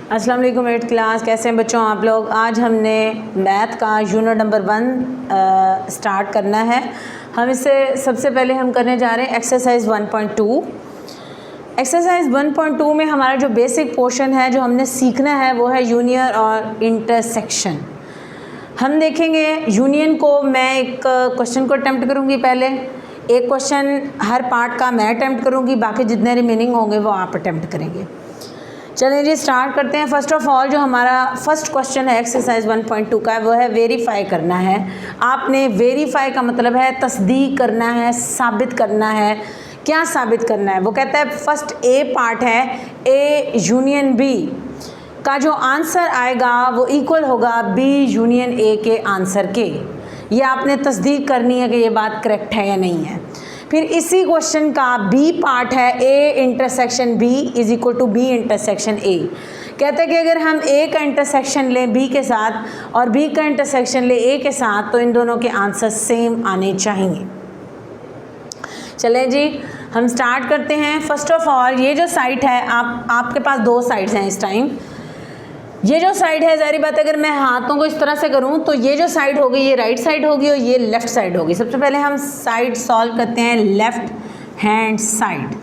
अस्सलाम वालेकुम 8th class, कैसे हैं बच्चों आप लोग। आज हमने मैथ का यूनिट नंबर 1 स्टार्ट करना है। हम इससे सबसे पहले हम करने जा रहे हैं एक्सरसाइज 1.2। एक्सरसाइज 1.2 में हमारा जो बेसिक पोर्शन है जो हमने सीखना है वो है यूनियन और इंटरसेक्शन। हम देखेंगे यूनियन को, मैं एक क्वेश्चन को अटेम्प्ट करूँगी, पहले एक क्वेश्चन हर पार्ट का मैं अटेम्प्ट करूँगी, बाकी जितने रिमेनिंग होंगे वो आप अटेम्प्ट करेंगे। चलिए जी स्टार्ट करते हैं। फर्स्ट ऑफ ऑल जो हमारा फर्स्ट क्वेश्चन है एक्सरसाइज 1.2 का वो है वेरीफाई करना है। आपने वेरीफाई का मतलब है तस्दीक करना है, साबित करना है। क्या साबित करना है? वो कहता है फर्स्ट ए पार्ट है ए यूनियन बी का जो आंसर आएगा वो इक्वल होगा बी यूनियन ए के आंसर के। ये आपने तस्दीक करनी है कि ये बात करेक्ट है या नहीं है। फिर इसी क्वेश्चन का बी पार्ट है A intersection B is equal to B intersection A. कहते हैं कि अगर हम ए का इंटरसेक्शन लें बी के साथ और बी का इंटरसेक्शन लें ए के साथ तो इन दोनों के आंसर सेम आने चाहिए। चलें जी हम स्टार्ट करते हैं। फर्स्ट ऑफ ऑल ये जो साइड है, आपके पास दो साइड्स हैं इस टाइम। ये जो साइड है, ज़ाहिर बात है अगर मैं हाथों को इस तरह से करूं तो ये जो साइड होगी ये राइट साइड होगी और ये लेफ़्ट साइड होगी। सबसे पहले हम साइड सॉल्व करते हैं लेफ़्ट हैंड साइड।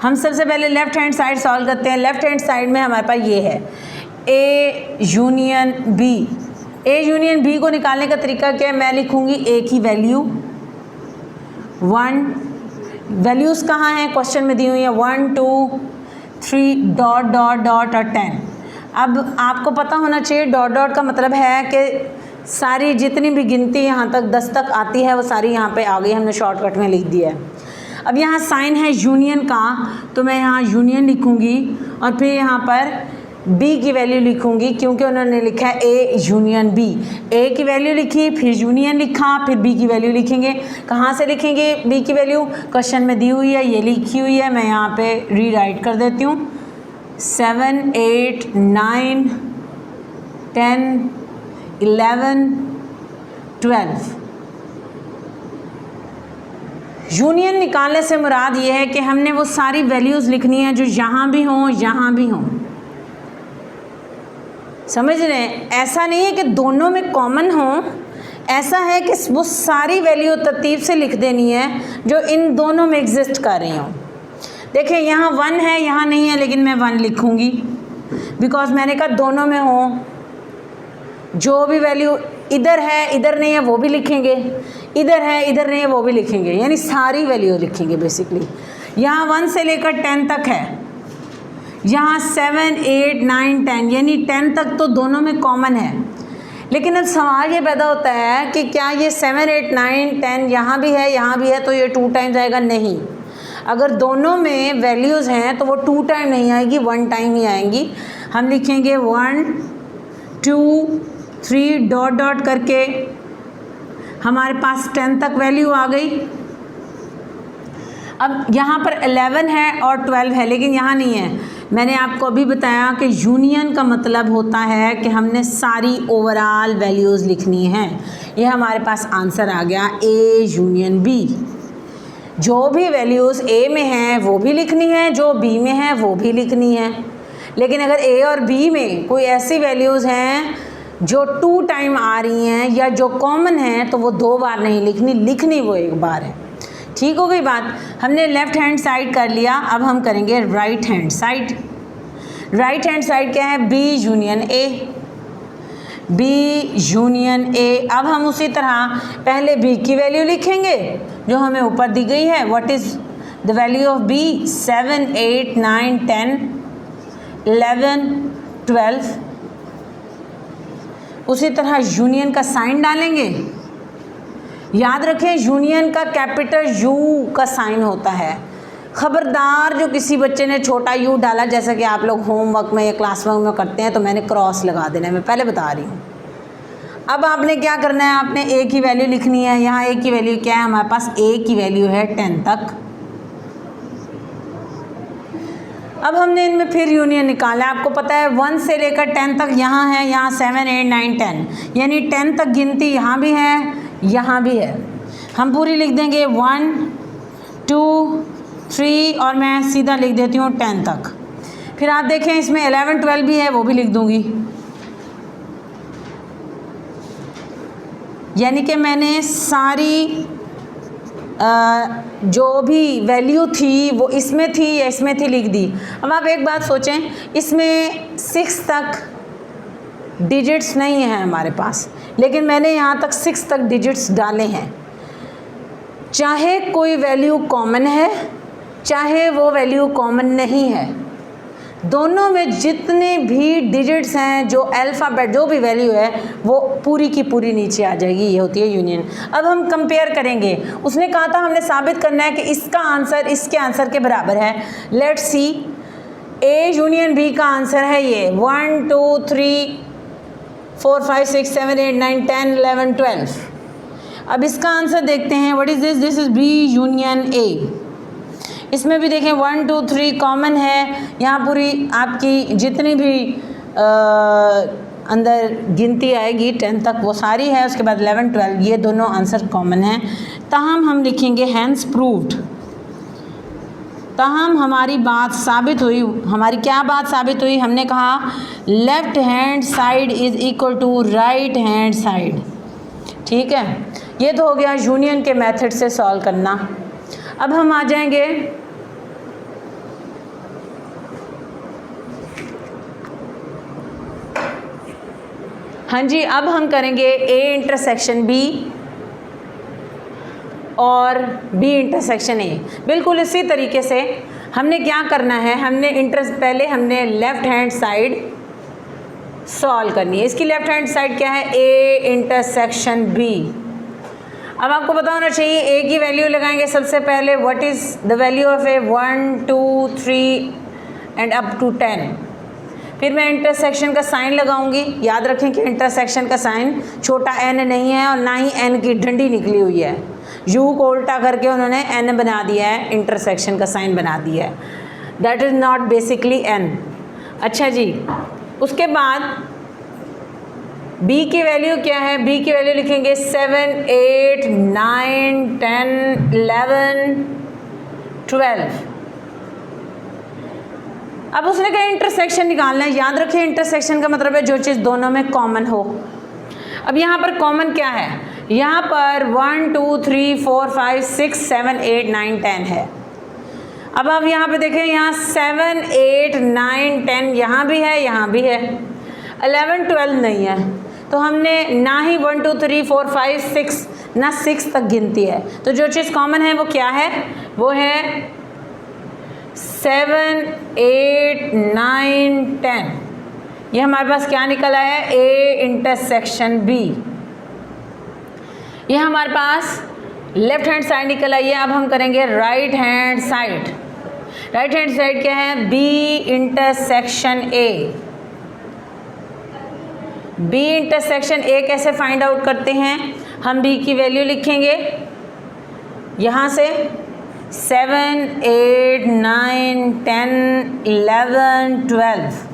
हम सबसे पहले लेफ़्ट हैंड साइड सॉल्व करते हैं। लेफ़्ट हैंड साइड में हमारे पास ये है A union B. A union B को निकालने का तरीका क्या है? मैं लिखूँगी ए की वैल्यू 1। वैल्यूज़ कहाँ हैं? क्वेश्चन में दी हुई है 1 2 3 डॉट डॉट डॉट और 10। अब आपको पता होना चाहिए डॉट डॉट का मतलब है कि सारी जितनी भी गिनती यहाँ तक 10 तक आती है वो सारी यहाँ पे आ गई, हमने शॉर्टकट में लिख दिया है। अब यहाँ साइन है यूनियन का तो मैं यहाँ यूनियन लिखूँगी और फिर यहाँ पर बी की वैल्यू लिखूँगी क्योंकि उन्होंने लिखा है ए यूनियन बी। ए की वैल्यू लिखी, फिर यूनियन लिखा, फिर बी की वैल्यू लिखेंगे। कहाँ से लिखेंगे बी की वैल्यू? क्वेश्चन में दी हुई है, ये लिखी हुई है, मैं यहाँ पे रीराइट कर देती हूँ। 7 8 9 10 11 12। यूनियन निकालने से मुराद ये है कि हमने वो सारी वैल्यूज़ लिखनी है जो यहाँ भी हों यहाँ भी हों। समझ रहे हैं? ऐसा नहीं है कि दोनों में कॉमन हों, ऐसा है कि वो सारी वैल्यू तरतीब से लिख देनी है जो इन दोनों में एग्जिस्ट कर रही हों। देखिए यहाँ 1 है, यहाँ नहीं है, लेकिन मैं 1 लिखूँगी बिकॉज मैंने कहा दोनों में हो। जो भी वैल्यू इधर है इधर नहीं है वो भी लिखेंगे, इधर है इधर नहीं है वो भी लिखेंगे, यानी सारी वैल्यू लिखेंगे बेसिकली। यहाँ 1 से लेकर 10 तक है, यहाँ 7 8 9 10 यानी 10 तक तो दोनों में कॉमन है। लेकिन अब सवाल ये पैदा होता है कि क्या ये 7 8 9 10 यहाँ भी है तो ये 2 टाइम्स आएगा? नहीं। अगर दोनों में वैल्यूज़ हैं तो वो 2 टाइम नहीं आएगी, 1 टाइम ही आएंगी। हम लिखेंगे 1 2 3 डॉट डॉट करके हमारे पास 10 तक वैल्यू आ गई। अब यहाँ पर 11 है और 12 है, लेकिन यहाँ नहीं है। मैंने आपको अभी बताया कि यूनियन का मतलब होता है कि हमने सारी ओवरऑल वैल्यूज़ लिखनी है। ये हमारे पास आंसर आ गया ए यूनियन बी। जो भी वैल्यूज़ ए में हैं वो भी लिखनी है, जो बी में है वो भी लिखनी है। लेकिन अगर ए और बी में कोई ऐसी वैल्यूज़ हैं जो 2 टाइम आ रही हैं या जो कॉमन हैं तो वो 2 बार नहीं लिखनी वो 1 बार है। ठीक हो गई बात? हमने लेफ़्ट हैंड साइड कर लिया, अब हम करेंगे right hand side. Right hand side क्या है? B union A. B union A. अब हम उसी तरह पहले बी की वैल्यू लिखेंगे जो हमें ऊपर दी गई है। What is the value of B? 7 8 9 10 11 12। उसी तरह यूनियन का साइन डालेंगे। याद रखें यूनियन का कैपिटल यू का साइन होता है। ख़बरदार जो किसी बच्चे ने छोटा यू डाला, जैसा कि आप लोग होमवर्क में या क्लास वर्क में करते हैं, तो मैंने क्रॉस लगा देना है, मैं पहले बता रही हूँ। अब आपने क्या करना है? आपने ए की वैल्यू लिखनी है। यहाँ ए की वैल्यू क्या है? हमारे पास ए की वैल्यू है 10 तक। अब हमने इनमें फिर यूनियन निकाला। आपको पता है 1 से लेकर 10 तक यहाँ है, यहाँ 7 8 9 10 यानी 10 तक गिनती यहाँ भी है यहाँ भी है। हम पूरी लिख देंगे 1 2 3 और मैं सीधा लिख देती हूँ 10 तक। फिर आप देखें इसमें 11 12 भी है, वो भी लिख दूंगी। यानी कि मैंने सारी जो भी वैल्यू थी वो इसमें थी या इसमें थी लिख दी। अब आप एक बात सोचें, इसमें 6 तक डिजिट्स नहीं है हमारे पास, लेकिन मैंने यहाँ तक 6 तक डिजिट्स डाले हैं। चाहे कोई वैल्यू कॉमन है, चाहे वो वैल्यू कॉमन नहीं है, दोनों में जितने भी डिजिट्स हैं, जो अल्फ़ाबेट जो भी वैल्यू है, वो पूरी की पूरी नीचे आ जाएगी। ये होती है यूनियन। अब हम कंपेयर करेंगे। उसने कहा था हमने साबित करना है कि इसका आंसर इसके आंसर के बराबर है। Let's see, A union B का आंसर है ये 1 2 3 4 5 6 7 8 9 10 11 12। अब इसका आंसर देखते हैं। What is this? This is B union A. इसमें भी देखें 1 2 3 कॉमन है। यहाँ पूरी आपकी जितनी भी अंदर गिनती आएगी 10 तक वो सारी है। उसके बाद 11 12 ये दोनों आंसर कॉमन हैं। ताहम हम लिखेंगे हैंस प्रूव्ड। ताहम हमारी बात साबित हुई। हमारी क्या बात साबित हुई? हमने कहा left hand side is equal to right hand side. ठीक है, ये तो हो गया यूनियन के मेथड से सॉल्व करना। अब हम आ जाएंगे हाँ जी, अब हम करेंगे ए इंटरसेक्शन बी और बी इंटरसेक्शन ए। बिल्कुल इसी तरीके से हमने क्या करना है, पहले हमने लेफ़्ट हैंड साइड सॉल्व करनी है। इसकी लेफ़्ट हैंड साइड क्या है? A intersection B. अब आपको पता होना चाहिए ए की वैल्यू लगाएंगे सबसे पहले। What is the value of A? 1 2 3 and up to 10। फिर मैं इंटरसेक्शन का साइन लगाऊंगी। याद रखें कि इंटरसेक्शन का साइन छोटा एन नहीं है और ना ही एन की डंडी निकली हुई है। यू को उल्टा करके उन्होंने एन बना दिया है, इंटरसेक्शन का साइन बना दिया है। That is not basically N. अच्छा जी, उसके बाद बी की वैल्यू क्या है? बी की वैल्यू लिखेंगे 7 8 9 10 11 12। अब उसने कहा इंटरसेक्शन निकालना है। याद रखिए इंटरसेक्शन का मतलब है जो चीज़ दोनों में कॉमन हो। अब यहाँ पर कॉमन क्या है? यहाँ पर 1 2 3 4 5 6 7 8 9 10 है। अब आप यहाँ पे देखें, यहाँ 7 8 9 10 यहाँ भी है, यहाँ भी है। 11 12 नहीं है, तो हमने ना ही 1 2 3 4 5 6 ना 6 तक गिनती है। तो जो चीज़ कॉमन है वो क्या है? वो है 7 8 9 10। ये हमारे पास क्या निकला है? A intersection B. ये हमारे पास लेफ्ट हैंड साइड निकल आई है। अब हम करेंगे right hand side. Right hand side क्या है? B intersection A. B intersection A कैसे फाइंड आउट करते हैं? हम बी की वैल्यू लिखेंगे यहाँ से 7 8 9 10 11 12।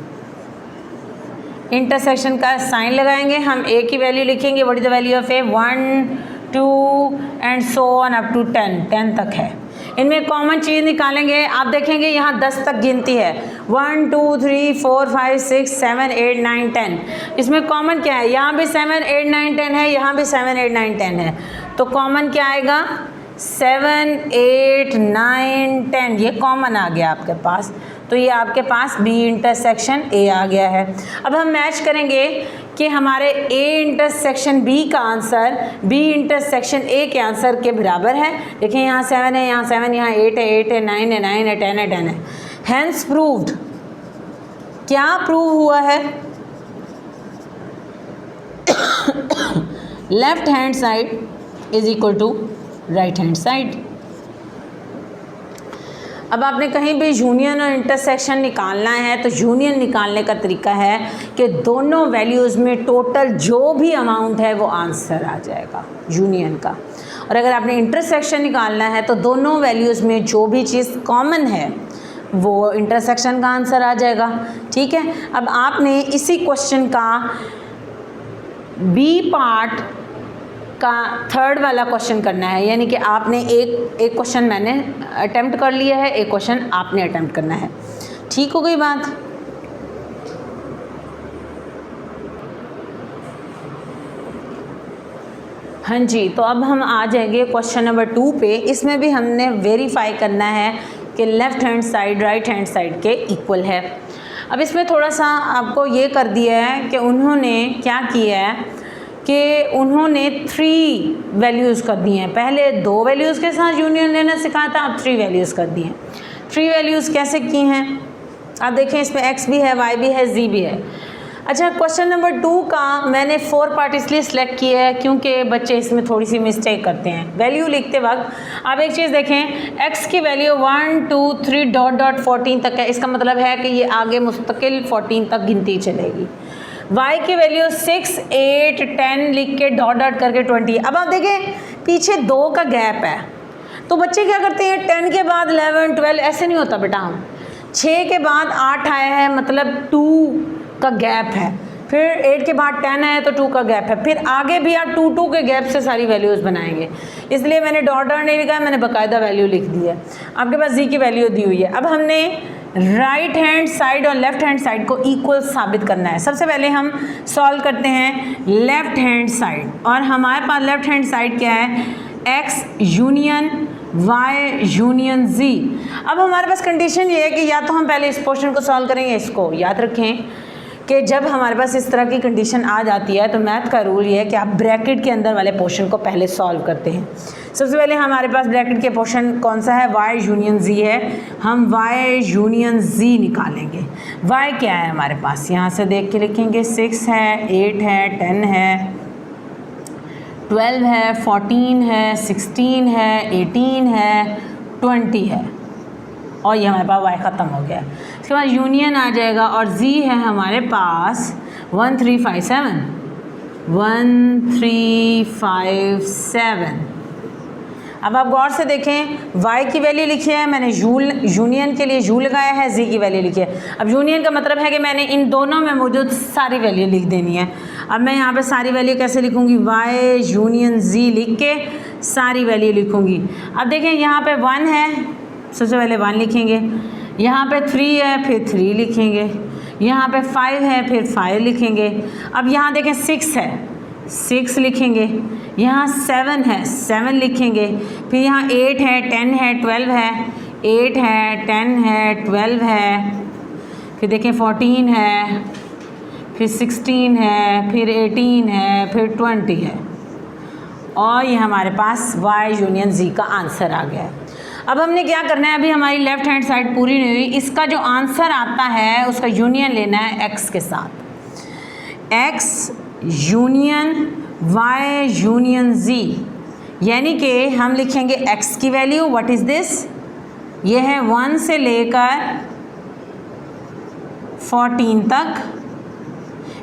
इंटरसेक्शन का साइन लगाएंगे। हम ए की वैल्यू लिखेंगे। What is the value of A? 1 2 and so on up to 10 तक है। इनमें कॉमन चीज़ निकालेंगे। आप देखेंगे यहाँ 10 तक गिनती है। 1 2 3 4 5 6 7 8 9 10। इसमें कॉमन क्या है? यहाँ भी 7 8 9 10 है, यहाँ भी 7 8 9 10 है। तो कॉमन क्या आएगा? 7 8 9 10। ये कॉमन आ गया आपके पास। तो ये आपके पास बी इंटरसेक्शन ए आ गया है। अब हम मैच करेंगे कि हमारे ए इंटरसेक्शन बी का आंसर बी इंटरसेक्शन ए के आंसर के बराबर है। देखिए यहाँ 7 है, यहाँ 7, यहाँ 8 है, 8 है, 9 है, 9 है, 10 है, 10 है। Hence proved. क्या प्रूव हुआ है? Left hand side is equal to right hand side. अब आपने कहीं भी यूनियन और इंटरसेक्शन निकालना है तो यूनियन निकालने का तरीका है कि दोनों वैल्यूज़ में टोटल जो भी अमाउंट है वो आंसर आ जाएगा यूनियन का। और अगर आपने इंटरसेक्शन निकालना है तो दोनों वैल्यूज़ में जो भी चीज़ कॉमन है वो इंटरसेक्शन का आंसर आ जाएगा। ठीक है, अब आपने इसी क्वेश्चन का बी पार्ट का थर्ड वाला क्वेश्चन करना है। यानी कि आपने एक क्वेश्चन मैंने अटेम्प्ट कर लिया है, एक क्वेश्चन आपने अटेम्प्ट करना है। ठीक ठीक हो गई बात। हाँ जी, तो अब हम आ जाएंगे क्वेश्चन नंबर 2 पे। इसमें भी हमने वेरीफाई करना है कि left hand side right hand side के इक्वल है। अब इसमें थोड़ा सा आपको ये कर दिया है कि उन्होंने क्या किया है कि उन्होंने 3 वैल्यूज़ कर दी हैं। पहले 2 वैल्यूज़ के साथ यूनियन लेना सिखाया था, अब 3 वैल्यूज़ कर दी हैं। 3 वैल्यूज़ कैसे की हैं आप देखें, इसमें x भी है, y भी है, z भी है। अच्छा, क्वेश्चन नंबर 2 का मैंने 4 पार्ट इसलिए सिलेक्ट किया है क्योंकि बच्चे इसमें थोड़ी सी मिस्टेक करते हैं। वैल्यू लिखते वक्त आप एक चीज़ देखें, x की वैल्यू 1 2 3 डॉट डॉट 14 तक है, इसका मतलब है कि ये आगे मुस्तकिल 14 तक गिनती चलेगी। y की वैल्यू 6 8 10 लिख के डॉट डॉट करके 20। अब आप देखें पीछे 2 का गैप है, तो बच्चे क्या करते हैं 10 के बाद 11 12 ऐसे नहीं होता बेटा। हम 6 के बाद 8 आया है मतलब 2 का गैप है, फिर 8 के बाद 10 है तो 2 का गैप है, फिर आगे भी आप 2 2 के गैप से सारी वैल्यूज़ बनाएंगे। इसलिए मैंने डॉट डॉट नहीं लिखा है, मैंने बाकायदा वैल्यू लिख दी है। आपके पास जी की वैल्यू दी हुई है। अब हमने राइट हैंड साइड और लेफ़्ट हैंड साइड को इक्वल साबित करना है। सबसे पहले हम सॉल्व करते हैं लेफ़्ट हैंड साइड, और हमारे पास लेफ़्ट हैंड साइड क्या है, x union y union z। अब हमारे पास कंडीशन ये है कि या तो हम पहले इस पोर्शन को सॉल्व करेंगे। इसको याद रखें कि जब हमारे पास इस तरह की कंडीशन आ जाती है तो मैथ का रूल ये है कि आप ब्रैकेट के अंदर वाले पोर्शन को पहले सॉल्व करते हैं। सबसे पहले हमारे पास ब्रैकेट के पोर्शन कौन सा है, y यूनियन z है। हम y यूनियन z निकालेंगे। y क्या है हमारे पास, यहाँ से देख के लिखेंगे 6 है 8 है 10 है 12 है 14 है 16 है 18 है 20 है, और ये हमारे पास y ख़त्म हो गया। इसके बाद यूनियन आ जाएगा और z है हमारे पास 1 3 5 7 1 3 5 7। अब आप गौर से देखें, y की वैल्यू लिखी है मैंने, यूनियन के लिए u लगाया है, z की वैल्यू लिखी है। अब यूनियन का मतलब है कि मैंने इन दोनों में मौजूद सारी वैल्यू लिख देनी है। अब मैं यहाँ पे सारी वैल्यू कैसे लिखूँगी, y यूनियन z लिख के सारी वैल्यू लिखूँगी। अब देखें यहाँ पे 1 है, सबसे पहले 1 लिखेंगे, यहाँ पे 3 है फिर 3 लिखेंगे, यहाँ पे 5 है फिर 5 लिखेंगे। अब यहाँ देखें 6 है 6 लिखेंगे, यहाँ 7 है 7 लिखेंगे, फिर यहाँ 8 है 10 है 12 है, 8 है 10 है 12 है, फिर देखें 14 है, फिर 16 है, फिर 18 है, फिर 20 है, और ये हमारे पास y यूनियन z का आंसर आ गया है। अब हमने क्या करना है, अभी हमारी लेफ़्ट हैंड साइड पूरी नहीं हुई, इसका जो आंसर आता है उसका यूनियन लेना है x के साथ। x union y union z, यानी कि हम लिखेंगे x की वैल्यू, व्हाट इज़ दिस, ये है 1 से लेकर 14 तक,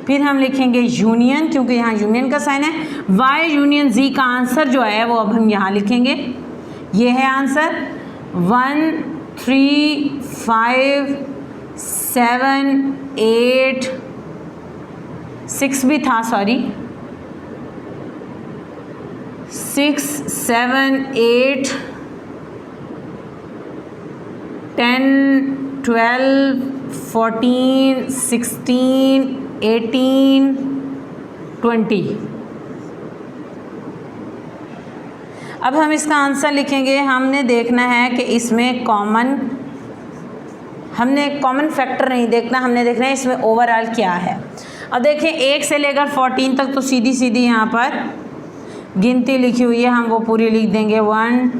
फिर हम लिखेंगे यूनियन, क्योंकि यहाँ यूनियन का साइन है, y यूनियन z का आंसर जो है वो अब हम यहाँ लिखेंगे। ये है आंसर 1 3 5 7 8 6 भी था, सॉरी 6 7 8 10 12 14 16 18 20। अब हम इसका आंसर लिखेंगे। हमने देखना है कि इसमें हमने कॉमन फैक्टर नहीं देखना, हमने देखना है इसमें ओवरऑल क्या है। अब देखें 1 से लेकर 14 तक तो सीधी सीधी यहाँ पर गिनती लिखी हुई है, हम वो पूरी लिख देंगे 1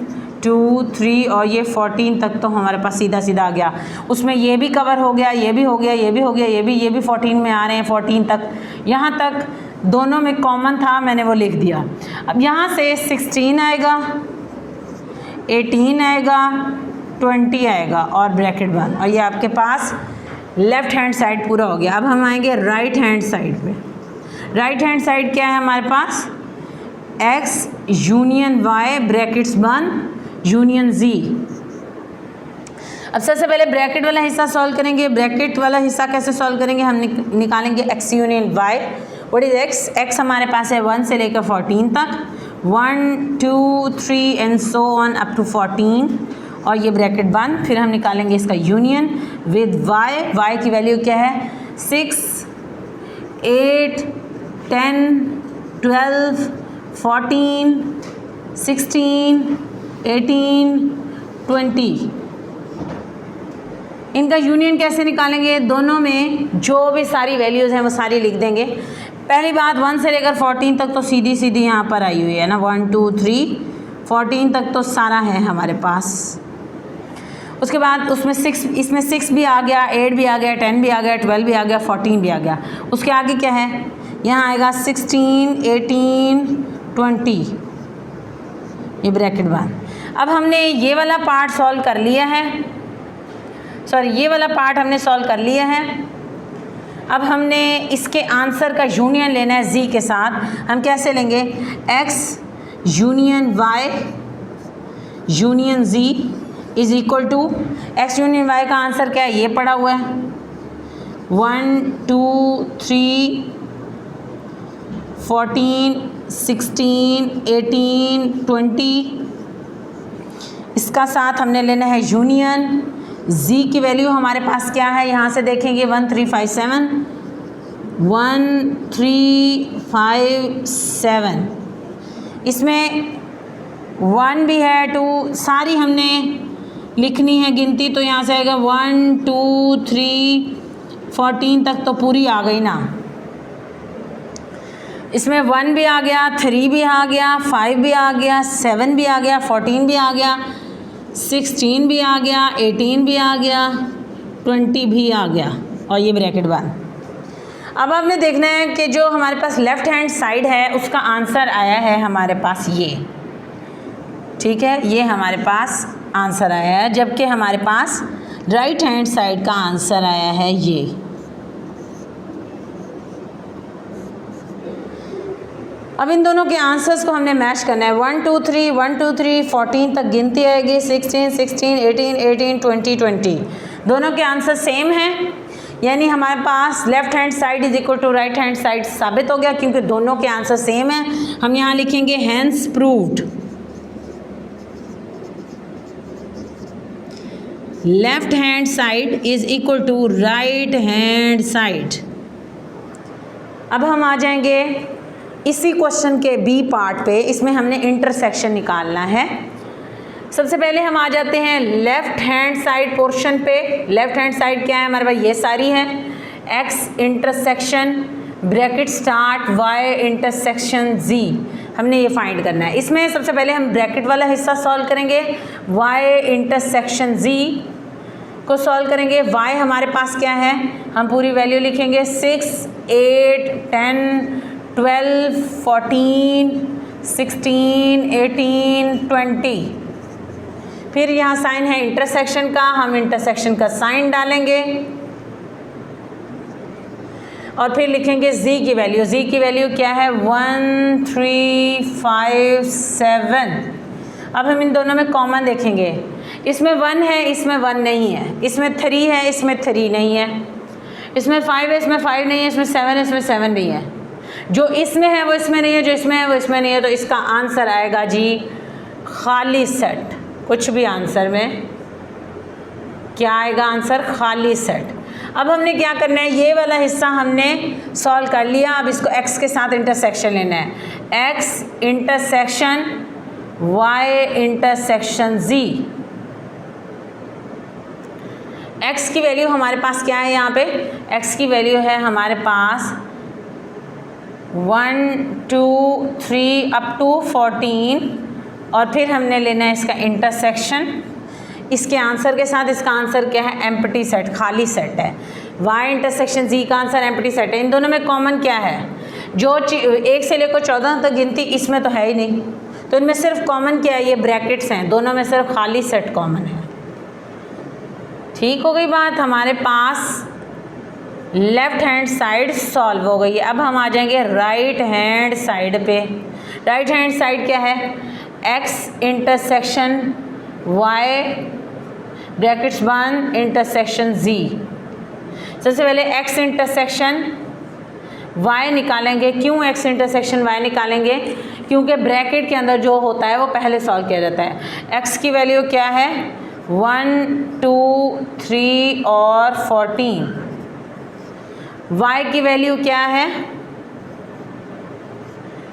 2 3, और ये 14 तक तो हमारे पास सीधा सीधा आ गया। उसमें ये भी कवर हो गया, ये भी हो गया, ये भी हो गया, ये भी 14 में आ रहे हैं 14 तक। यहाँ तक दोनों में कॉमन था, मैंने वो लिख दिया। अब यहाँ से 16 आएगा 18 आएगा 20 आएगा और ब्रैकेट बंद, और ये आपके पास लेफ़्ट हैंड साइड पूरा हो गया। अब हम आएंगे राइट हैंड साइड पे। राइट हैंड साइड क्या है हमारे पास, x यूनियन y ब्रैकेट्स बंद यूनियन z। अब सबसे पहले ब्रैकेट वाला हिस्सा सॉल्व करेंगे। ब्रैकेट वाला हिस्सा कैसे सॉल्व करेंगे, हम निकालेंगे x union y। What is x, x हमारे पास है 1 से लेकर 14 तक, 1 2 3 and so on up to 14, और ये ब्रैकेट बंद। फिर हम निकालेंगे इसका यूनियन, विद वाई, वाई की वैल्यू क्या है 6, 8, 10, 12, 14, 16, 18, 20। इनका यूनियन कैसे निकालेंगे? दोनों में जो भी सारी वैल्यूज़ हैं वो सारी लिख देंगे। पहली बात 1 से लेकर 14 तक तो सीधी सीधी यहाँ पर आई हुई है ना, 1 2 3 14 तक तो सारा है हमारे पास। उसके बाद उसमें 6, इसमें 6 भी आ गया, 8 भी आ गया, 10 भी आ गया, 12 भी आ गया, 14 भी आ गया। उसके आगे क्या है? यहाँ आएगा 16, 18, 20, ये ब्रैकेट बंद। अब हमने ये वाला पार्ट सॉल्व कर लिया है, सॉरी ये वाला पार्ट हमने सॉल्व कर लिया है। अब हमने इसके आंसर का यूनियन लेना है z के साथ। हम कैसे लेंगे? x union y union z is equal to x union y का आंसर क्या है? ये पड़ा हुआ है 1 2 3 14 16 18 20। इसका साथ हमने लेना है यूनियन। z की वैल्यू हमारे पास क्या है? यहाँ से देखेंगे 1 3 5 7 1 3 5 7। इसमें 1 भी है, 2, सारी हमने लिखनी है गिनती। तो यहाँ से आएगा 1 2 3 14 तक तो पूरी आ गई ना। इसमें 1 भी आ गया, 3 भी आ गया, 5 भी आ गया, 7 भी आ गया, 14 भी आ गया, 16 भी आ गया, 18 भी आ गया, 20 भी आ गया, और ये ब्रैकेट बंद। अब आपने देखना है कि जो हमारे पास लेफ़्ट हैंड साइड है उसका आंसर आया है हमारे पास ये, ठीक है, ये हमारे पास आंसर आया है, जबकि हमारे पास राइट हैंड साइड का आंसर आया है ये। अब इन दोनों के आंसर्स को हमने मैच करना है। 1 2 3 1 2 3 14 तक गिनती आएगी, 16 16 18 18 20 20। दोनों के आंसर सेम हैं, यानी हमारे पास left hand side is equal to right hand side साबित हो गया, क्योंकि दोनों के आंसर सेम हैं। हम यहाँ लिखेंगे hence proved, left hand side is equal to right hand side. अब हम आ जाएंगे इसी क्वेश्चन के बी पार्ट पे। इसमें हमने इंटरसेक्शन निकालना है। सबसे पहले हम आ जाते हैं लेफ्ट हैंड साइड पोर्शन पे। लेफ्ट हैंड साइड क्या है हमारे पास? ये सारी है, X intersection bracket start Y intersection जी, हमने ये फाइंड करना है। इसमें सबसे पहले हम ब्रैकेट वाला हिस्सा सॉल्व करेंगे, वाई इंटरसेक्शन जी को सॉल्व करेंगे। वाई हमारे पास क्या है? हम पूरी वैल्यू लिखेंगे 6 8 10 12 14 16 18 20। फिर यहाँ साइन है इंटरसेक्शन का, हम इंटरसेक्शन का साइन डालेंगे और फिर लिखेंगे z की वैल्यू। z की वैल्यू क्या है? 1 3 5 7। अब हम इन दोनों में कॉमन देखेंगे, इसमें 1 है, इसमें 1 नहीं है, इसमें 3 है, इसमें 3 नहीं है, इसमें 5 है, इसमें 5 नहीं है, इसमें 7 है, इसमें 7 नहीं है। जो इसमें है वो इसमें नहीं है, जो इसमें है वो इसमें नहीं है। तो इसका आंसर आएगा जी खाली सेट। कुछ भी आंसर में क्या आएगा? आंसर खाली सेट। अब हमने क्या करना है? ये वाला हिस्सा हमने सॉल्व कर लिया। अब इसको x के साथ इंटरसेक्शन लेना है, x intersection y intersection z। x की वैल्यू हमारे पास क्या है? यहाँ पे x की वैल्यू है हमारे पास 1 2 3 अप टू 14, और फिर हमने लेना है इसका इंटरसेक्शन। इसके आंसर के साथ इसका आंसर क्या है? एम्प्टी सेट, खाली सेट है। y इंटरसेक्शन z का आंसर एम्प्टी सेट है। इन दोनों में कॉमन क्या है? जो 1 से लेकर 14 तक गिनती इसमें तो है ही नहीं, तो इनमें सिर्फ कॉमन क्या है? ये ब्रैकेट्स हैं, दोनों में सिर्फ खाली सेट कॉमन है। ठीक हो गई बात। हमारे पास लेफ्ट हैंड साइड सॉल्व हो गई है। अब हम आ जाएंगे राइट हैंड साइड पे। राइट हैंड साइड क्या है? x intersection y brackets 1 intersection z। सबसे पहले x इंटरसेक्शन y निकालेंगे। क्यों x इंटरसेक्शन y निकालेंगे? क्योंकि ब्रैकेट के अंदर जो होता है वो पहले सॉल्व किया जाता है। x की वैल्यू क्या है? 1 2 3 और 14। y की वैल्यू क्या है?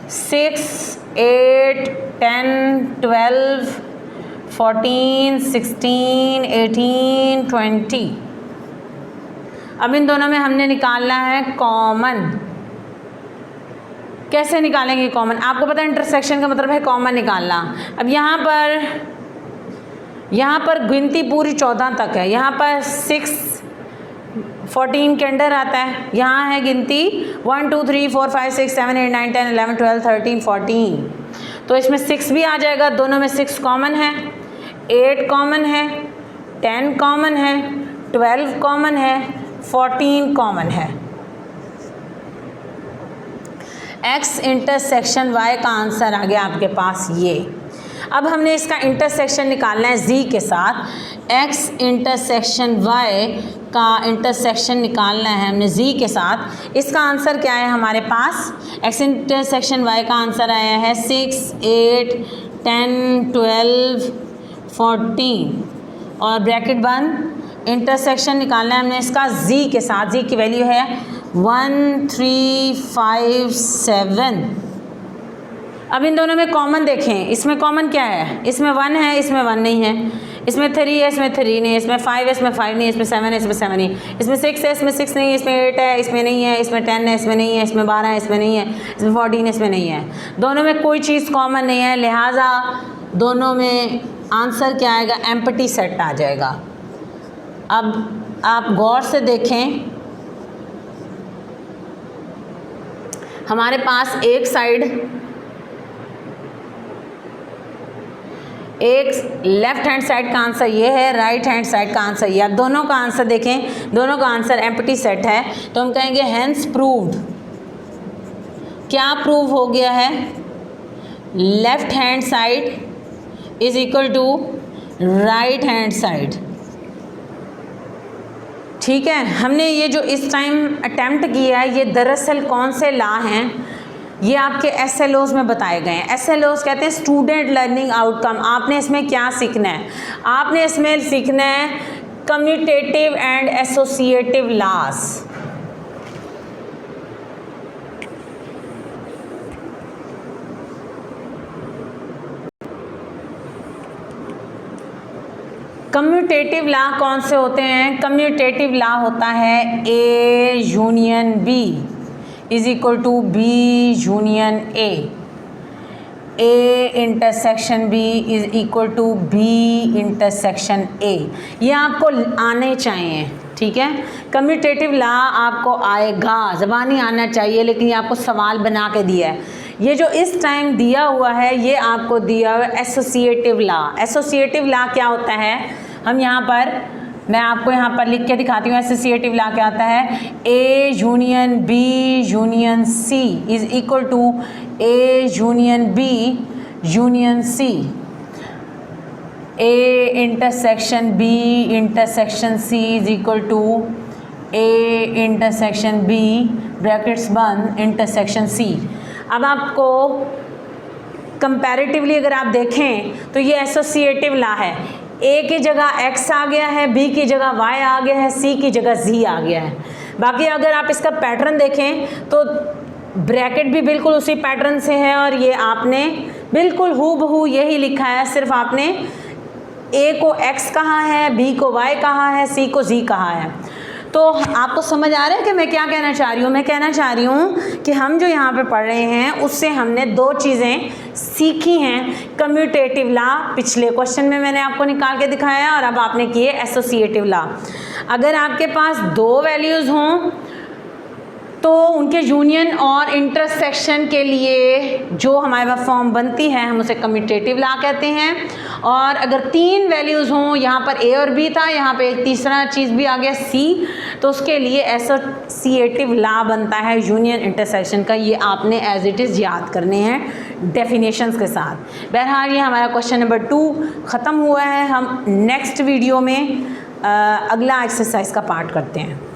6 8 10 12 14 16 18 20। अब इन दोनों में हमने निकालना है कॉमन। कैसे निकालेंगे कॉमन? आपको पता है इंटरसेक्शन का मतलब है कॉमन निकालना। अब यहाँ पर गिनती पूरी 14 तक है। यहाँ पर 6 14 के अंडर आता है। यहाँ है गिनती 1 2 3 4 5 6 7 8 9 10 11 12 13 14। तो इसमें 6 भी आ जाएगा। दोनों में 6 कॉमन है, 8 कॉमन है, 10 कॉमन है, 12 कॉमन है, 14 कॉमन है। x इंटरसेक्शन y का आंसर आ गया आपके पास ये। अब हमने इसका इंटरसेक्शन निकालना है z के साथ। x इंटरसेक्शन y का इंटरसेक्शन निकालना है हमने z के साथ। इसका आंसर क्या है हमारे पास? x इंटरसेक्शन y का आंसर आया है 6 8 10 12 14 और ब्रैकेट बंद। इंटरसेक्शन निकालना है हमने इसका z के साथ। z की वैल्यू है 1 3 5 7। अब इन दोनों में कॉमन देखें। इसमें कॉमन क्या है? इसमें 1 है, इसमें 1 नहीं है। इसमें 3 है, इसमें 3 नहीं है। इसमें 5 है, इसमें 5 नहीं है। इसमें 7 है, इसमें 7 नहीं है। इसमें 6 है, इसमें 6 नहीं है। इसमें 8 है, इसमें नहीं है। इसमें 10 है, इसमें नहीं है। इसमें 12 है, इसमें नहीं है। इसमें 14 है, इसमें नहीं है। दोनों में कोई चीज़ कॉमन नहीं है, लिहाजा दोनों में आंसर क्या आएगा? एम्प्टी सेट आ जाएगा। अब आप गौर से देखें, हमारे पास एक साइड, एक लेफ्ट हैंड साइड का आंसर ये है, राइट हैंड साइड का आंसर ये। अब दोनों का आंसर देखें, दोनों का आंसर एम्प्टी सेट है, तो हम कहेंगे हेंस प्रूव्ड। क्या प्रूव हो गया है? Left hand side is equal to right hand side. ठीक है, हमने ये जो इस टाइम अटेम्प्ट किया है, ये दरअसल कौन से लॉ हैं? ये आपके SLOs में बताए गए हैं। SLOs कहते हैं स्टूडेंट लर्निंग आउटकम। आपने इसमें क्या सीखना है? आपने इसमें सीखना है commutative and associative laws. Commutative law कौन से होते हैं? कम्यूटेटिव लॉ होता है A union B is equal to B union A। A intersection B is equal to B intersection A। ये आपको आने चाहिए, ठीक है। कम्यूटेटिव लॉ आपको आएगा, ज़बानी आना चाहिए, लेकिन ये आपको सवाल बना के दिया है। ये जो इस टाइम दिया हुआ है, ये आपको दिया हुआ है एसोसिएटिव लॉ। एसोसिएटिव लॉ क्या होता है? हम यहाँ पर, मैं आपको यहाँ पर लिख के दिखाती हूँ। एसोसिएटिव लॉ क्या होता है? A union B union C is equal to A union B union C। A intersection B intersection C is equal to A intersection B brackets बंद इंटरसेक्शन C। अब आपको कंपैरेटिवली अगर आप देखें तो ये एसोसिएटिव लॉ है। A की जगह X आ गया है, B की जगह Y आ गया है, C की जगह Z आ गया है। बाकी अगर आप इसका पैटर्न देखें तो ब्रैकेट भी बिल्कुल उसी पैटर्न से है और ये आपने बिल्कुल हूबहू यही लिखा है, सिर्फ आपने A को X कहा है, B को Y कहा है, C को Z कहा है। तो आपको समझ आ रहा है कि मैं क्या कहना चाह रही हूँ? मैं कहना चाह रही हूँ कि हम जो यहाँ पे पढ़ रहे हैं उससे हमने दो चीज़ें सीखी हैं। कम्यूटेटिव लॉ पिछले क्वेश्चन में मैंने आपको निकाल के दिखाया और अब आपने किए एसोसिएटिव लॉ। अगर आपके पास दो वैल्यूज़ हों तो उनके यूनियन और इंटरसेक्शन के लिए जो हमारे पास फॉर्म बनती है हम उसे कम्यूटेटिव लॉ कहते हैं। और अगर तीन वैल्यूज़ हों, यहाँ पर A और B था, यहाँ पे एक तीसरा चीज़ भी आ गया C, तो उसके लिए एसोसिएटिव लॉ बनता है यूनियन इंटरसेक्शन का। ये आपने एज इट इज़ याद करने हैं डेफिनेशंस के साथ। बहरहाल ये हमारा क्वेश्चन नंबर 2 ख़त्म हुआ है। हम नेक्स्ट वीडियो में अगला एक्सरसाइज का पार्ट करते हैं।